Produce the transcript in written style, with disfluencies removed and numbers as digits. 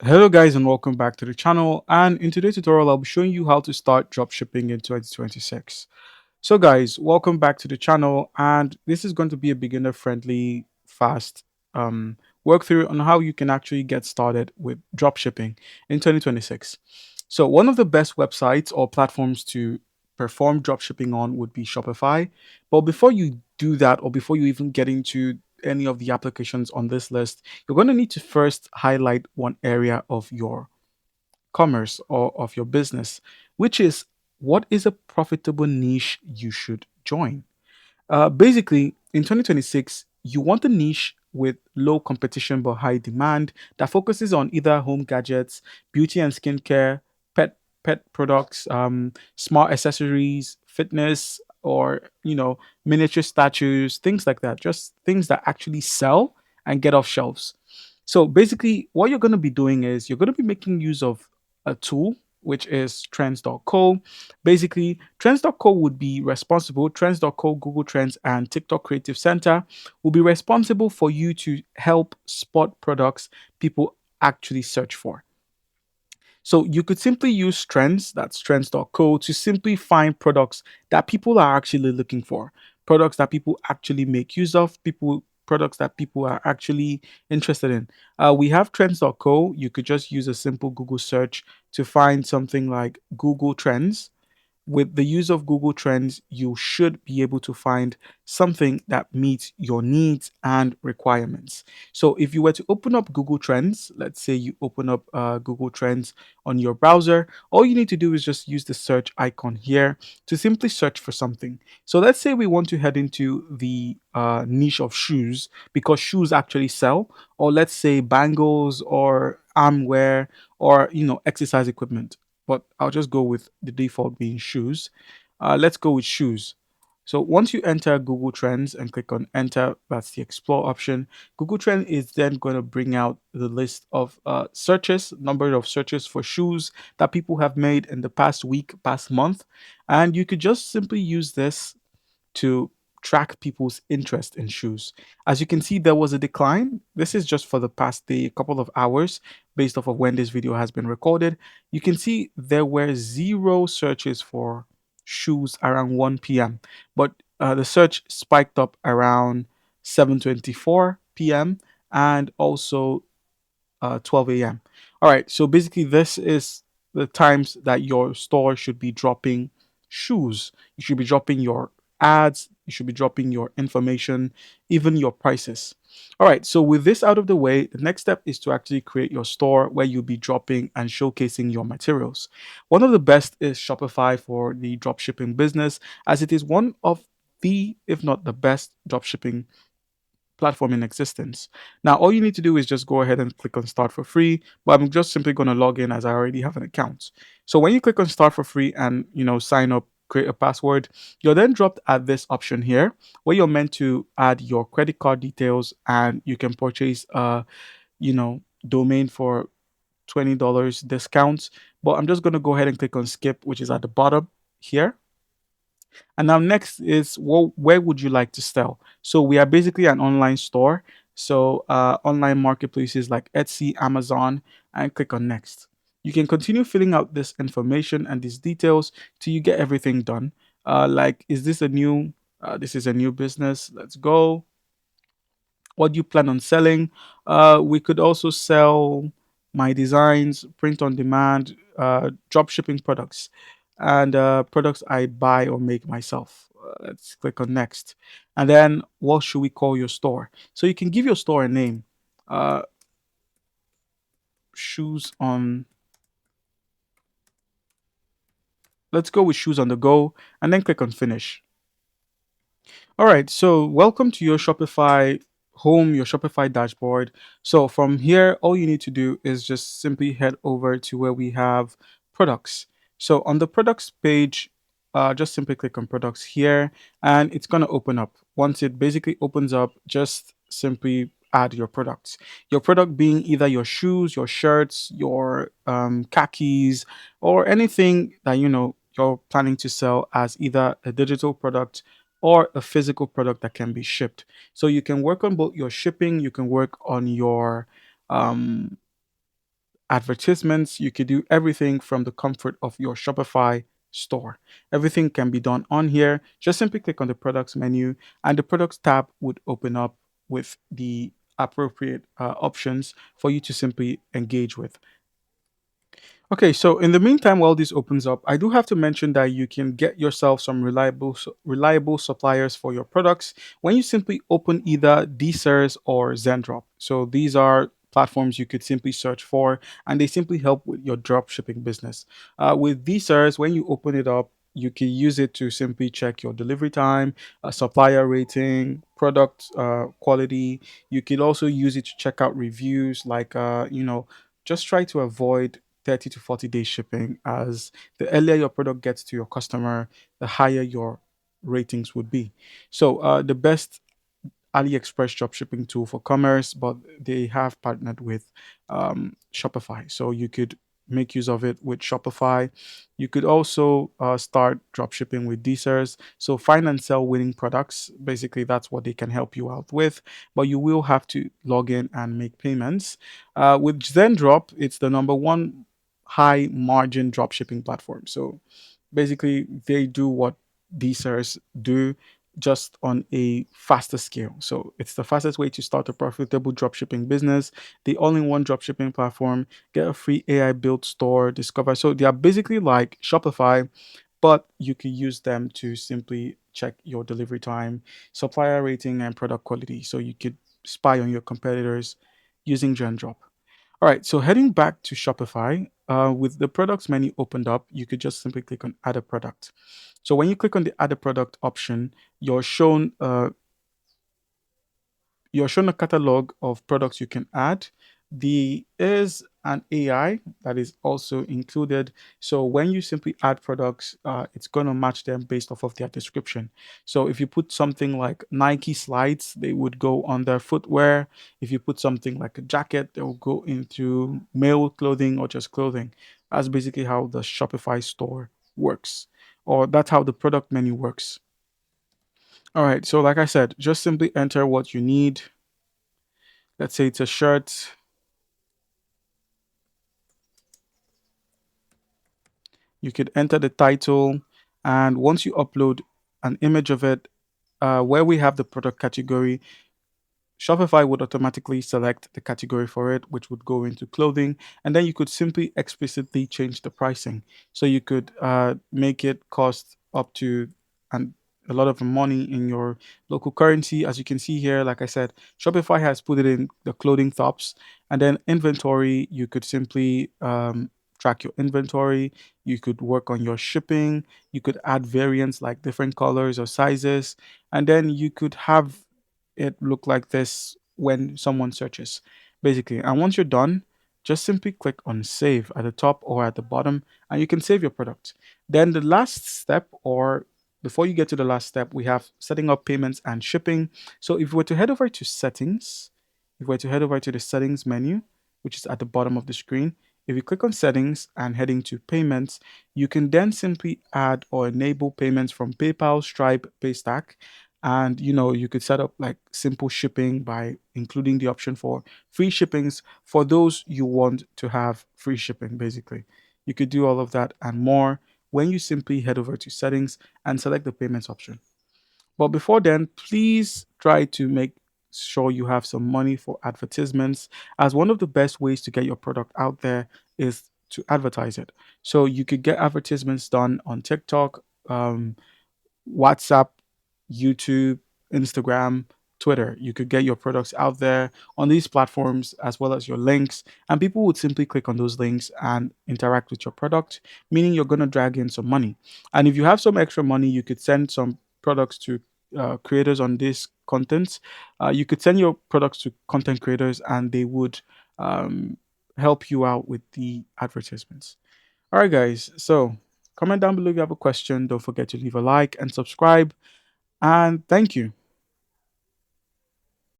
Hello guys and welcome back to the channel, and in today's tutorial I'll be showing you how to start dropshipping in 2026. So guys, welcome back to the channel, and this is going to be a beginner friendly fast work through on how you can actually get started with dropshipping in 2026. So one of the best websites or platforms to perform dropshipping on would be Shopify. But before you do that, or before you even get into any of the applications on this list, you're going to need to first highlight one area of your commerce or of your business, which is what is a profitable niche you should join. Basically, in 2026, you want a niche with low competition but high demand that focuses on either home gadgets, beauty and skincare, pet products, smart accessories, fitness, or miniature statues, things like that. Just things that actually sell and get off shelves. So basically, what you're going to be doing is you're going to be making use of a tool which is trends.co. Basically, trends.co would be responsible, trends.co, Google Trends, and TikTok Creative Center will be responsible for you to help spot products people actually search for. So you could simply use trends, that's trends.co, to simply find products that people are actually looking for, products that people actually make use of, people products that people are actually interested in. We have trends.co. You could just use a simple Google search to find something like Google Trends. With the use of Google Trends, you should be able to find something that meets your needs and requirements. So, if you were to open up Google Trends, let's say you open up Google Trends on your browser, all you need to do is just use the search icon here to simply search for something. So, let's say we want to head into the niche of shoes because shoes actually sell, or let's say bangles or armwear or exercise equipment, but I'll just go with the default being shoes. Let's go with shoes. So once you enter Google Trends and click on enter, that's the explore option. Google Trend is then going to bring out the list of searches, number of searches for shoes that people have made in the past week, past month. And you could just simply use this to track people's interest in shoes. As you can see, there was a decline. This is just for the past day, a couple of hours, based off of when this video has been recorded. You can see there were zero searches for shoes around 1 p.m., but the search spiked up around 7:24 p.m. and also 12 a.m. All right, so basically, this is the times that your store should be dropping shoes. You should be dropping your ads, you should be dropping your information, even your prices. All right, so with this out of the way, the next step is to actually create your store where you'll be dropping and showcasing your materials. One of the best is Shopify for the dropshipping business, as it is one of the, if not the best, dropshipping platform in existence. Now, all you need to do is just go ahead and click on start for free, but I'm just simply going to log in as I already have an account. So when you click on start for free and sign up, create a password, you're then dropped at this option here where you're meant to add your credit card details and you can purchase domain for $20 discounts. But I'm just going to go ahead and click on skip, which is at the bottom here. And now next is, well, where would you like to sell? So we are basically an online store. So online marketplaces like Etsy, Amazon, and click on next. You can continue filling out this information and these details till you get everything done. Like, is this a new? This is a new business. Let's go. What do you plan on selling? We could also sell my designs, print on demand, drop shipping products, and products I buy or make myself. Let's click on next. And then what should we call your store? So you can give your store a name. Uh, shoes on, let's go with shoes on the go, and then click on finish. All right, so welcome to your Shopify home, your Shopify dashboard. So from here, all you need to do is just simply head over to where we have products. So on the products page, just simply click on products here and it's going to open up. Once it basically opens up, just simply add your products. Your product being either your shoes, your shirts, your khakis, or anything that you're planning to sell as either a digital product or a physical product that can be shipped. So you can work on both your shipping, you can work on your um, advertisements. You could do everything from the comfort of your Shopify store. Everything can be done on here. Just simply click on the products menu, and the products tab would open up with the appropriate options for you to simply engage with. Okay, so in the meantime, while this opens up, I do have to mention that you can get yourself some reliable suppliers for your products when you simply open either DSers or Zendrop. So these are platforms you could simply search for, and they simply help with your drop shipping business. With DSers, when you open it up, you can use it to simply check your delivery time, supplier rating, product quality. You could also use it to check out reviews, like just try to avoid 30 to 40 days shipping, as the earlier your product gets to your customer, the higher your ratings would be. So the best AliExpress drop shipping tool for commerce, but they have partnered with Shopify. So you could make use of it with Shopify. You could also start drop shipping with DSers. So find and sell winning products. Basically, that's what they can help you out with. But you will have to log in and make payments. With Zendrop, it's the number one high margin drop shipping platform. So basically, they do what DSers do, just on a faster scale. So it's the fastest way to start a profitable dropshipping business. The all-in-one dropshipping platform, get a free AI built store, discover. So they are basically like Shopify, but you can use them to simply check your delivery time, supplier rating, and product quality. So you could spy on your competitors using Gendrop. All right, so heading back to Shopify, with the products menu opened up, you could just simply click on add a product. So when you click on the add a product option, you're shown uh, you're shown a catalog of products you can add. The is an AI that is also included. So when you simply add products, it's going to match them based off of their description. So if you put something like Nike slides, they would go under footwear. If you put something like a jacket, they will go into male clothing or just clothing. That's basically how the Shopify store works, or that's how the product menu works. All right, so like I said, just simply enter what you need. Let's say it's a shirt. You could enter the title, and once you upload an image of it, where we have the product category, Shopify would automatically select the category for it, which would go into clothing, and then you could simply explicitly change the pricing. So you could make it cost up to and a lot of money in your local currency. As you can see here, like I said, Shopify has put it in the clothing tops, and then inventory. You could simply track your inventory. You could work on your shipping. You could add variants like different colors or sizes, and then you could have it look like this when someone searches, basically. And once you're done, just simply click on save at the top or at the bottom, and you can save your product. Then the last step, or before you get to the last step, we have setting up payments and shipping. So if we were to head over to settings, if we were to head over to the settings menu, which is at the bottom of the screen, if you click on settings and heading to payments, you can then simply add or enable payments from PayPal, Stripe, Paystack, and you could set up like simple shipping by including the option for free shippings for those you want to have free shipping. Basically, you could do all of that and more when you simply head over to settings and select the payments option. But before then, please try to make sure you have some money for advertisements, as one of the best ways to get your product out there is to advertise it. So you could get advertisements done on TikTok, WhatsApp, YouTube, Instagram, Twitter. You could get your products out there on these platforms as well as your links, and people would simply click on those links and interact with your product, meaning you're going to drag in some money. And if you have some extra money, you could send some products to creators on this content. You could send your products to content creators, and they would um, help you out with the advertisements. All right, guys. So comment down below if you have a question. Don't forget to leave a like and subscribe. And thank you.